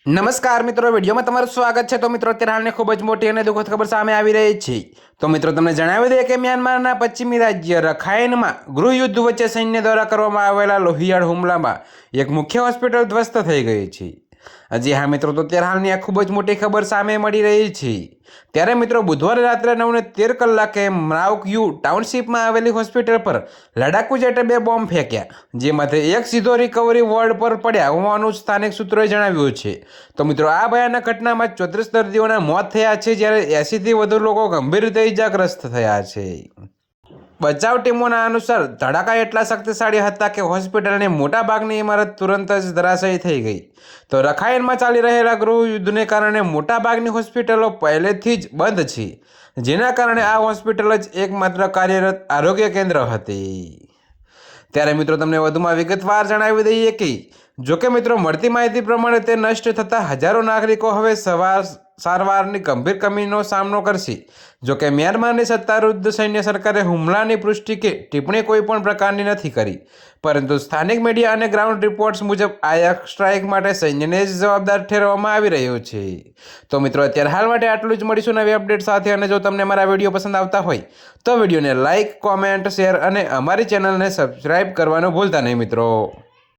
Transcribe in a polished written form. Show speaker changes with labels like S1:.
S1: નમસ્કાર મિત્રો, વિડીયોમાં તમારું સ્વાગત છે। તો મિત્રો, અત્યારે હાલની ખૂબ જ મોટી અને દુઃખદ ખબર સામે આવી રહી છે। તો મિત્રો, તમને જણાવી દઈએ કે મ્યાનમારના પશ્ચિમી રાજ્ય રખાઇનમાં ગૃહયુદ્ધ વચ્ચે સૈન્ય દ્વારા કરવામાં આવેલા લોહિયાળ હુમલામાં એક મુખ્ય હોસ્પિટલ ધ્વસ્ત થઈ ગઈ છે। જી હા મિત્રો, તો અત્યારે હાલની આ ખૂબ જ મોટી ખબર સામે મળી રહી છે। ત્યારે મિત્રો, બુધવારે રાત્રે 9:13 કલાકે માવકયુ ટાઉનશીપમાં આવેલી હોસ્પિટલ પર લડાકુ જેટે 2 બોમ્બ ફેંક્યા, જેમાંથી એક સીધો રિકવરી વોર્ડ પર પડ્યા હોવાનું સ્થાનિક સૂત્રોએ જણાવ્યું છે। તો મિત્રો, આ ભયાનક ઘટનામાં 34 દર્દીઓના મોત થયા છે, જ્યારે 80થી વધુ લોકો ગંભીર રીતે ઇજાગ્રસ્ત થયા છે। બચાવ ટીમોના અનુસાર ધડાકા એટલા શક્તિશાળી હતા કે હોસ્પિટલની મોટાભાગની ઇમારત તુરંત જ ધરાશાયી થઈ ગઈ। તો રખાઇનમાં ચાલી રહેલા ગૃહયુદ્ધને કારણે મોટાભાગની હોસ્પિટલો પહેલેથી જ બંધ છે, જેના કારણે આ હોસ્પિટલ જ એકમાત્ર કાર્યરત આરોગ્ય કેન્દ્ર હતી। ત્યારે મિત્રો, તમને વધુમાં વિગતવાર જણાવી દઈએ કે જોકે મિત્રો, મળતી માહિતી પ્રમાણે તે નષ્ટ થતાં હજારો નાગરિકો હવે સારવારની ગંભીર કમીનો સામનો કરશે। જોકે મ્યાનમારની સત્તારૂઢ સૈન્ય સરકારે હુમલાની પુષ્ટિ કે ટિપ્પણી કોઈ પણ પ્રકારની નથી કરી, પરંતુ સ્થાનિક મીડિયા અને ગ્રાઉન્ડ રિપોર્ટ્સ મુજબ આ સ્ટ્રાઇક માટે સૈન્યને જ જવાબદાર ઠેરવવામાં આવી રહ્યો છે। તો મિત્રો, અત્યારે હાલ માટે આટલું જ। મળીશું નવી અપડેટ સાથે, અને જો તમને મારા વિડીયો પસંદ આવતા હોય તો વિડીયોને લાઇક, કોમેન્ટ, શેર અને અમારી ચેનલને સબસ્ક્રાઈબ કરવાનું ભૂલતા નહીં મિત્રો।